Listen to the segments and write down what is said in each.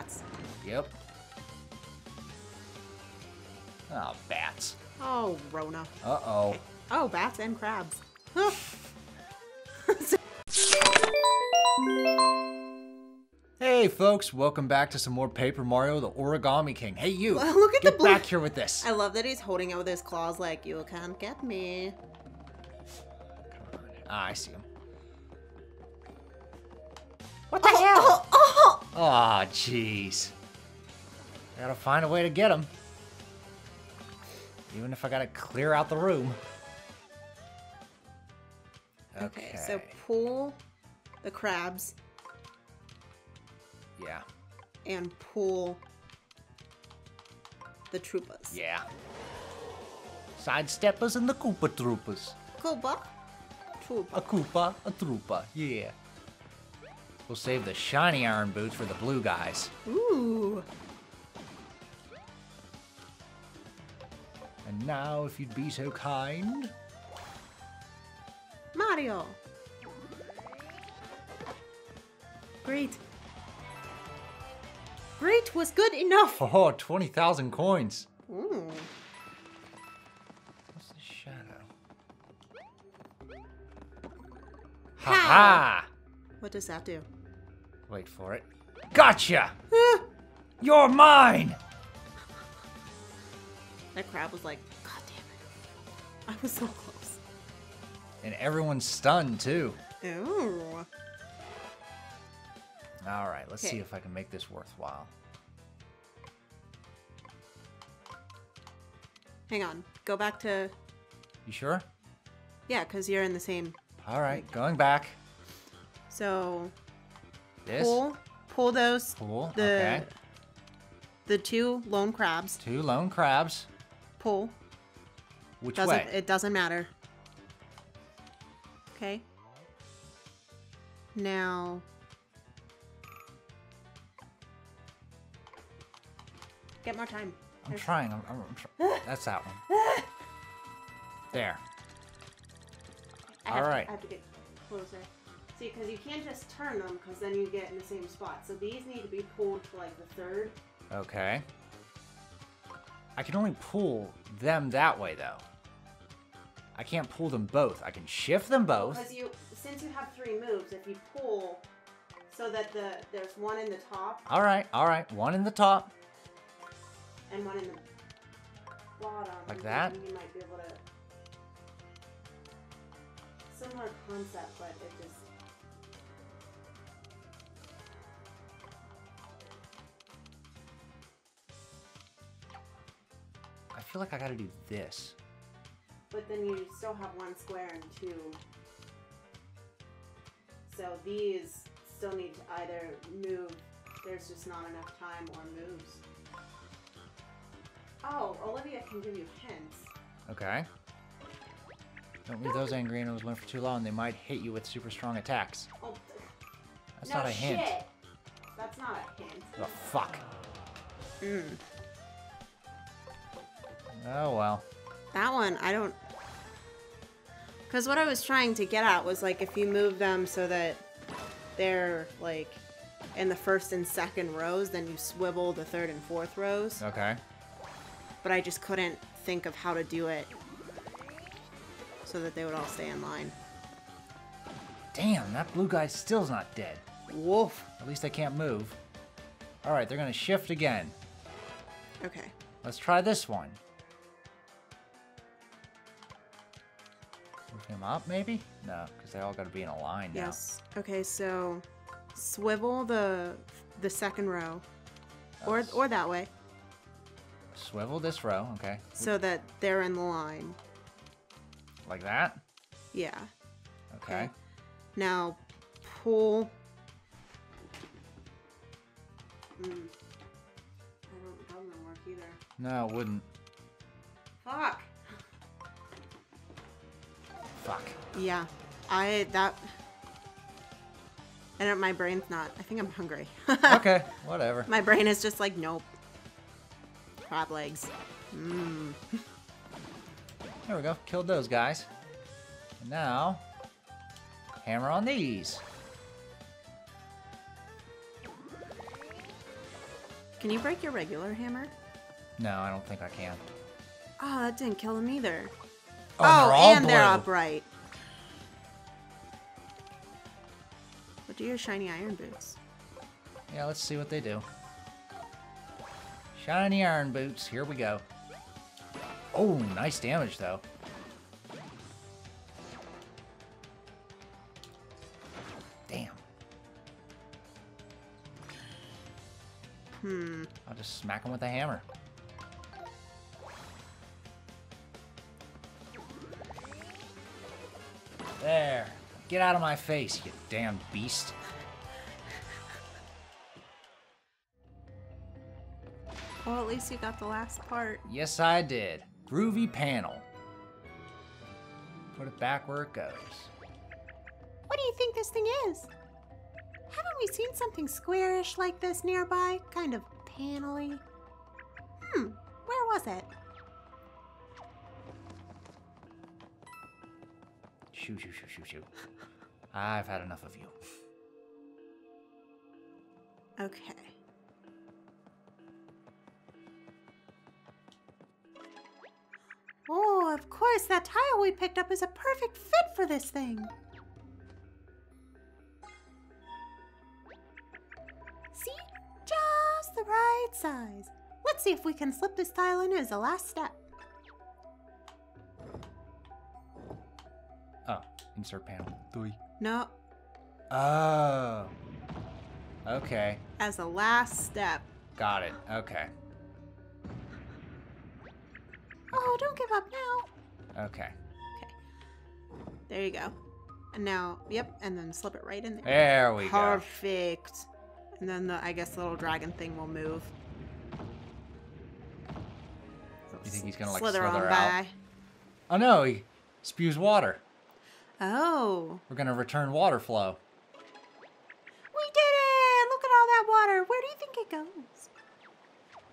bats. Yep. Oh, bats. Oh, Rona. Uh-oh. Okay. Oh, bats and crabs. Hey folks, welcome back to some more Paper Mario, the Origami King. Hey you, Look at get the back here with this. I love that he's holding it with his claws like, you can't get me. Ah, I see him. What the hell? Oh, jeez. I gotta find a way to get him. Even if I gotta clear out the room. Okay, so pull the crabs. Yeah. And pull the Troopas. Yeah. Sidesteppers and the Koopa Troopers. Koopa? Troopa. A Koopa, a Troopa, yeah. We'll save the shiny iron boots for the blue guys. Ooh. And now, if you'd be so kind. Mario. Great. Great was good enough. Oh, 20,000 coins. Ooh. What's the shadow? Ha-ha! What does that do? Wait for it. Gotcha! You're mine! That crab was like, God damn it. I was so close. And everyone's stunned, too. Ooh. Alright, let's see Okay. if I can make this worthwhile. Hang on. Go back to... You sure? Yeah, because you're in the same... Alright, going back. So... This? Pull those... Pull, the, okay. The two lone crabs. 2 lone crabs. Pull. Which way? It doesn't matter. Okay. Now... Get more time. I'm trying. I'm That's that one. There. All right. I have to get closer. See, because you can't just turn them, because then you get in the same spot. So these need to be pulled to like the third. Okay. I can only pull them that way, though. I can't pull them both. I can shift them both. Because since you have 3 moves, if you pull so that there's one in the top. All right. One in the top. And one in the bottom. Like that? You might be able to... Similar concept, but it just... I feel like I gotta do this. But then you still have 1 square and 2. So these still need to either move. There's just not enough time or moves. Oh, Olivia can give you hints. Okay. Don't leave those angry animals alone for too long. They might hit you with super strong attacks. Oh, That's no not a hint. Shit. That's not a hint. Oh, fuck. Oh, well. That one, I don't... Because what I was trying to get at was, like, if you move them so that they're, like, in the first and second rows, then you swivel the third and fourth rows. Okay. But I just couldn't think of how to do it so that they would all stay in line. Damn, that blue guy still's not dead. Woof. At least they can't move. Alright, they're gonna shift again. Okay. Let's try this one. Move him up, maybe? No, because they all gotta be in a line now. Yes. Okay, so swivel the second row. Or that way. Swivel this row, okay. So that they're in the line. Like that? Yeah. Okay. Now pull. That wouldn't work either. No, it wouldn't. Fuck. Fuck. Yeah. And my brain's not. I think I'm hungry. Okay, whatever. My brain is just like, nope. Crab legs. There we go. Killed those guys. And now, hammer on these. Can you break your regular hammer? No, I don't think I can. Oh, that didn't kill him either. Oh, and blue. they're upright. What do your shiny iron boots? Yeah, let's see what they do. Shiny iron boots. Here we go. Oh, nice damage, though. Damn. I'll just smack him with a hammer. There. Get out of my face, you damn beast. Well, at least you got the last part. Yes, I did. Groovy Panel. Put it back where it goes. What do you think this thing is? Haven't we seen something squarish like this nearby? Kind of panel-y. Where was it? Shoot, shoot, shoot, shoot, shoot. I've had enough of you. Okay. Oh, of course, that tile we picked up is a perfect fit for this thing. See? Just the right size. Let's see if we can slip this tile in as the last step. Oh, insert panel. Three. No, Oh. Okay. as a last step. Got it. Okay. Oh, don't give up now. Okay. There you go. And now, yep, and then slip it right in there. There we go. Perfect. And then I guess the little dragon thing will move. You think he's gonna like slither on slither by. out? Oh no, he spews water. Oh. We're gonna return water flow. We did it! Look at all that water. Where do you think it goes?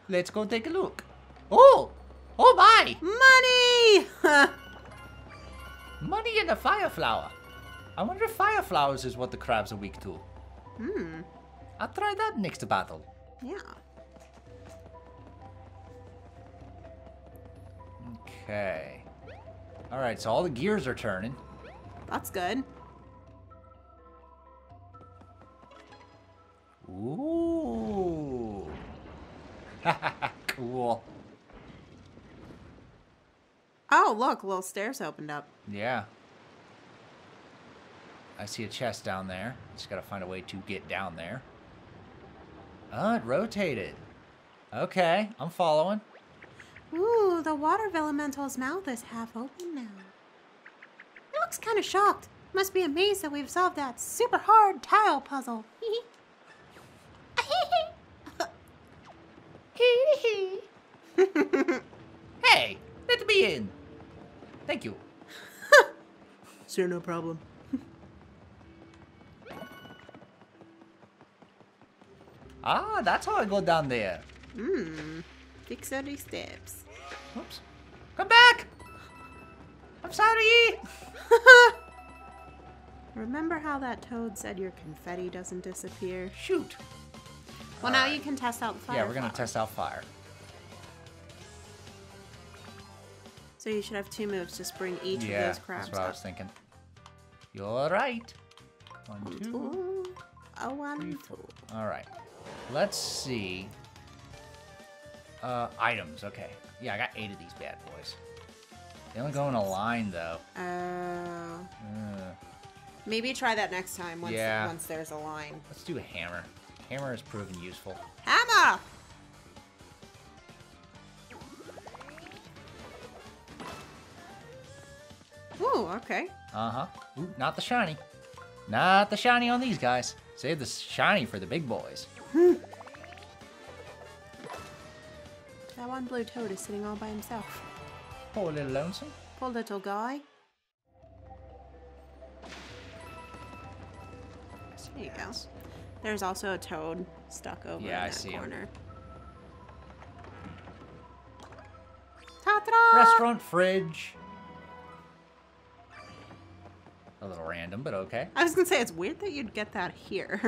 Let's go take a look. Oh! Oh my! Money! Money in a fire flower. I wonder if fire flowers is what the crabs are weak to. I'll try that next battle. Yeah. Okay. Alright, so all the gears are turning. That's good. Ooh. Cool. Oh, look, little stairs opened up. Yeah. I see a chest down there. Just gotta find a way to get down there. Oh, it rotated. Okay, I'm following. Ooh, the Water Vellumental's mouth is half open now. It looks kind of shocked. Must be amazed that we've solved that super hard tile puzzle. Hey, let me in. Thank you. Sure, no problem. Ah, that's how I go down there. Fix all these steps. Oops. Come back! I'm sorry! Remember how that toad said your confetti doesn't disappear? Shoot. Well, now you can test out the fire. Yeah, we're gonna flower. test out fire. So you should have 2 moves. Just bring each Yeah, of those crabs that's what I up. was thinking. You're right. 1, 2. Ooh, a 1, 2. Alright. Let's see. Items, okay. Yeah, I got 8 of these bad boys. They only go in a line, though. Oh. Maybe try that next time once, Yeah. once there's a line. Let's do a hammer. Hammer has proven useful. Hammer! Ooh, okay. Uh-huh. Ooh, not the shiny. Not the shiny on these guys. Save the shiny for the big boys. That one blue toad is sitting all by himself. Poor little lonesome. Poor little guy. There you go. There's also a toad stuck over in Yeah, I that see him. corner. Ta-da! Restaurant fridge. A little random, but okay. I was gonna say, it's weird that you'd get that here.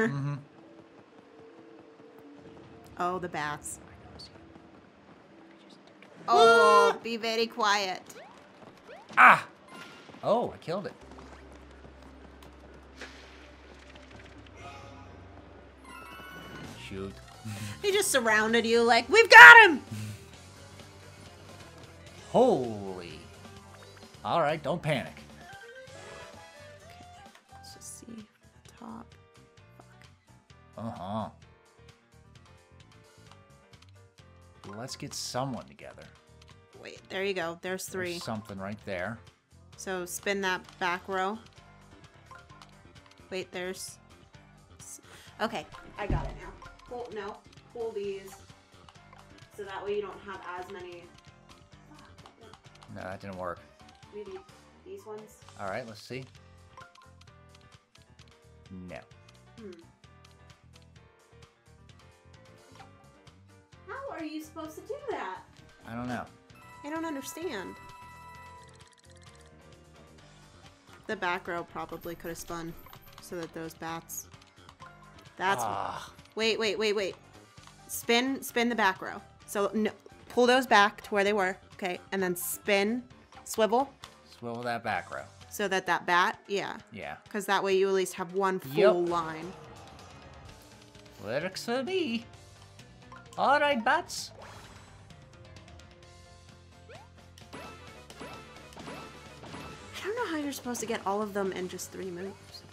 Oh, the bats. Oh, be very quiet. Ah! Oh, I killed it. Shoot. He just surrounded you like, we've got him! Holy. Alright, don't panic. Okay, let's just see. Top. Fuck. Uh-huh. Let's get someone together. Wait, there you go. There's 3. There's something right there. So spin that back row. Wait, there's... Okay, I got it now. Pull these. So that way you don't have as many... No, that didn't work. Maybe these ones? Alright, let's see. No. How are you supposed to do that? I don't know. I don't understand. The back row probably could have spun so that those bats... That's... Wait. Spin the back row. So no, pull those back to where they were. Okay, and then spin, swivel. Swivel that back row. So that bat, yeah. Yeah. Because that way you at least have one full line. Works for me. Alright, bats. I don't know how you're supposed to get all of them in just 3 moves.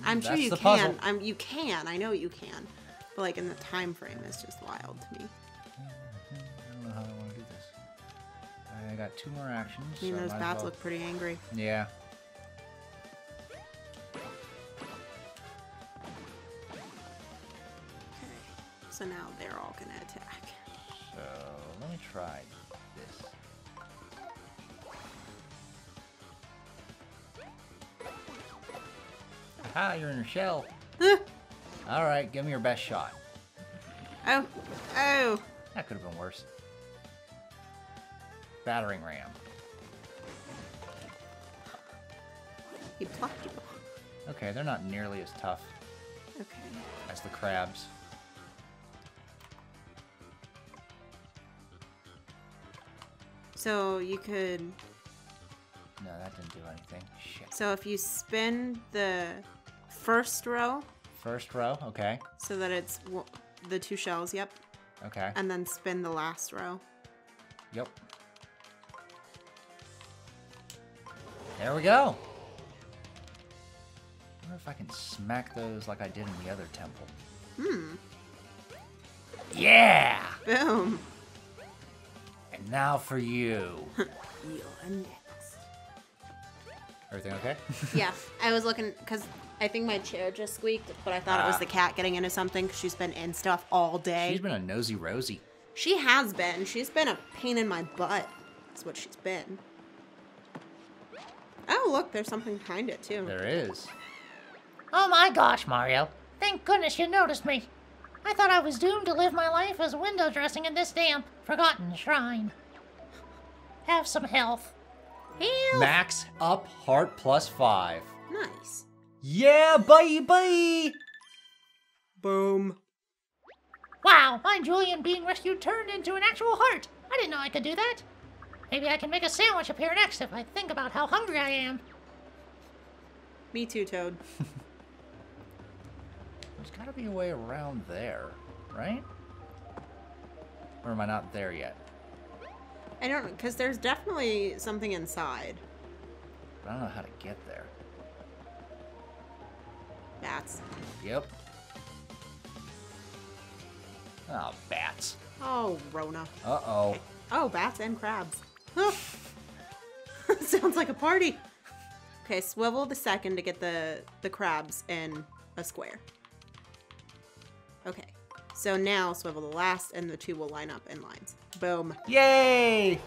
I'm sure That's you the can. puzzle. You can. I know you can. But like in the time frame is just wild to me. I don't know how I want to do this. I got 2 more actions. I mean, so those might as bats well- look pretty angry. Yeah. Okay. So now they're all gonna attack. So let me try this. Aha, you're in your shell. Alright, give me your best shot. Oh. That could have been worse. Battering ram. He plucked you. Okay, they're not nearly as tough Okay. as the crabs. So you could... No, that didn't do anything. Shit. So if you spin the first row First row, okay. so that it's the 2 shells, yep. Okay. And then spin the last row. Yep. There we go. I wonder if I can smack those like I did in the other temple. Yeah! Boom. And now for you. You're next. Everything okay? Yeah, I was looking because I think my chair just squeaked, but I thought it was the cat getting into something because she's been in stuff all day. She's been a nosy Rosie. She has been. She's been a pain in my butt. That's what she's been. Oh, look, there's something behind it, too. There is. Oh my gosh, Mario. Thank goodness you noticed me. I thought I was doomed to live my life as window dressing in this damp, forgotten shrine. Have some health. Heal! Max up heart +5. Nice. Yeah, bye. Boom. Wow, my Julian being rescued turned into an actual heart. I didn't know I could do that. Maybe I can make a sandwich appear next if I think about how hungry I am. Me too, Toad. There's gotta be a way around there, right? Or am I not there yet? I don't know, because there's definitely something inside. But I don't know how to get there. Bats. Yep. Oh, bats. Oh, Rona. Uh-oh. Okay. Oh, bats and crabs. Oh. Sounds like a party. Okay, swivel the second to get the crabs in a square. Okay. So now swivel the last and the 2 will line up in lines. Boom. Yay!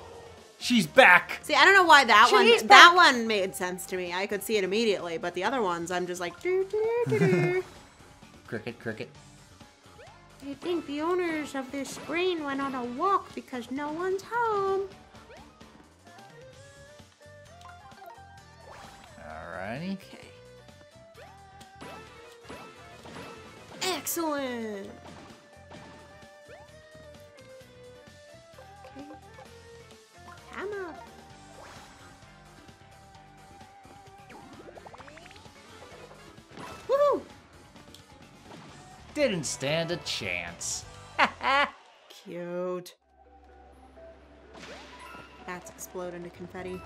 She's back! See, I don't know why that She's one made sense to me. I could see it immediately, but the other ones I'm just like doo, doo, doo, doo. Cricket. I think the owners of this screen went on a walk because no one's home. Alrighty. Okay. Excellent. Didn't stand a chance. Cute. Bats explode into confetti.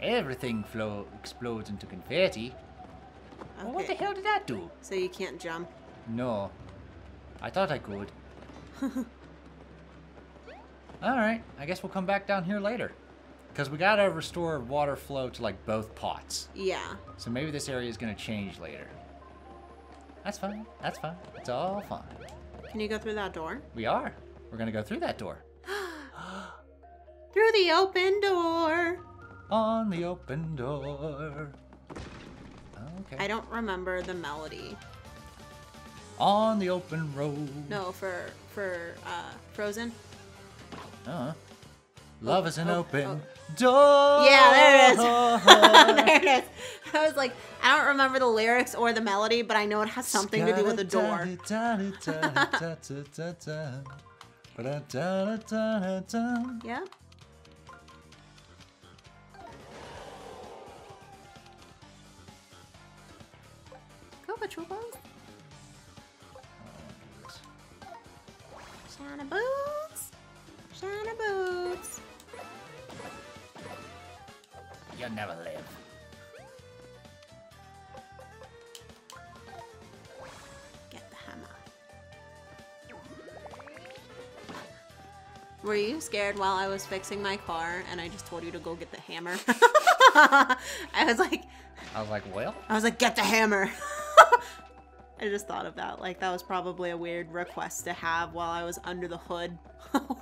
Everything explodes into confetti. Well, what the hell did that do? So you can't jump. No. I thought I could. Alright, I guess we'll come back down here later. Because we gotta restore water flow to like both pots. Yeah. So maybe this area is gonna change later. That's fine. That's fine. It's all fine. Can you go through that door? We are. We're gonna go through that door. Through the open door. On the open door. Okay. I don't remember the melody. On the open road. No, for Frozen. Love is an open door. Yeah, there it is. There it is. I was like, I don't remember the lyrics or the melody, but I know it has something to do with the door. Yeah. Go, Patrol Boys. Shiny boots. Shiny boots. You'll never live. Get the hammer. Were you scared while I was fixing my car and I just told you to go get the hammer? I was like, well. get the hammer. I just thought of that. Like, that was probably a weird request to have while I was under the hood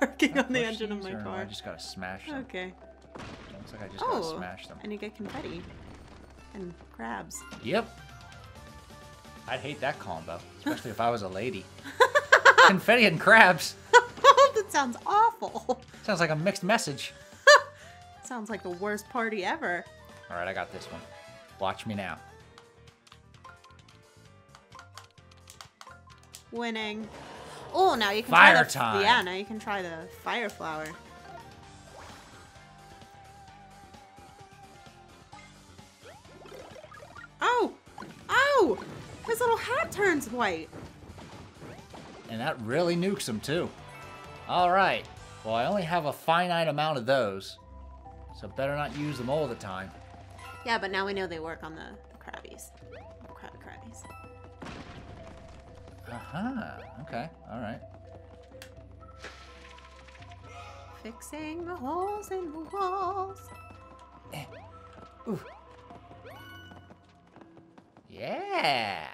working on the engine of my car. I just gotta smash them. Okay. Looks like I just gotta smash them. And you get confetti. And crabs. Yep. I'd hate that combo, especially if I was a lady. Confetti and crabs. That sounds awful. Sounds like a mixed message. Sounds like the worst party ever. Alright, I got this one. Watch me now. Winning. Oh, now you can Fire try the time. Yeah, now you can try the fire flower. Oh! Oh! His little hat turns white. And that really nukes him too. Alright. Well, I only have a finite amount of those. So better not use them all the time. Yeah, but now we know they work on the Crabbies. Crabbies. Okay. Alright. Fixing the holes in the walls. Ooh. Yeah.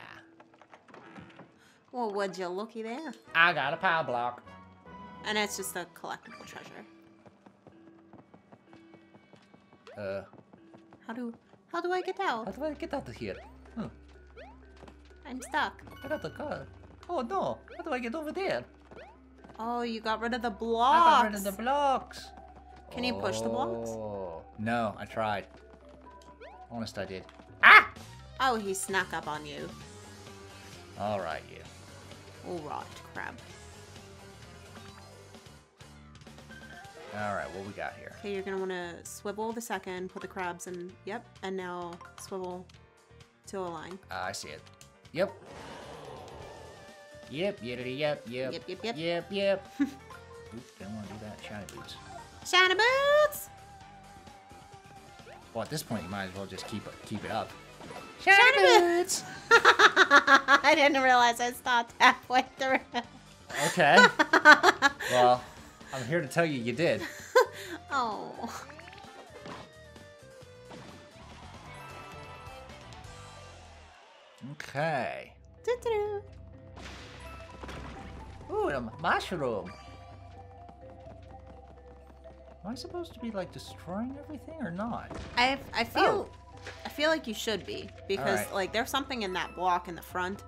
Well, would you looky there? I got a power block. And it's just a collectible treasure. How do I get out? How do I get out of here? I'm stuck. I got the car. Oh no! How do I get over there? Oh, you got rid of the blocks. I got rid of the blocks. Can you push the blocks? No, I tried. Honest, I did. Ah! Oh, he snuck up on you. All right, you. All right, crab. All right, what we got here? Okay, you're gonna want to swivel the second, put the crabs in. Yep, and now swivel to a line. I see it. Yep. Yep. Yep. Oops, didn't want to do that. Shiny boots. Shiny boots! Well, at this point, you might as well just keep it up. Shiny boots! I didn't realize I stopped halfway through. Okay. Well, I'm here to tell you you did. Oh. Okay. Doo-doo. Ooh, a mushroom. Am I supposed to be like destroying everything or not? I feel like you should be because Alright. like there's something in that block in the front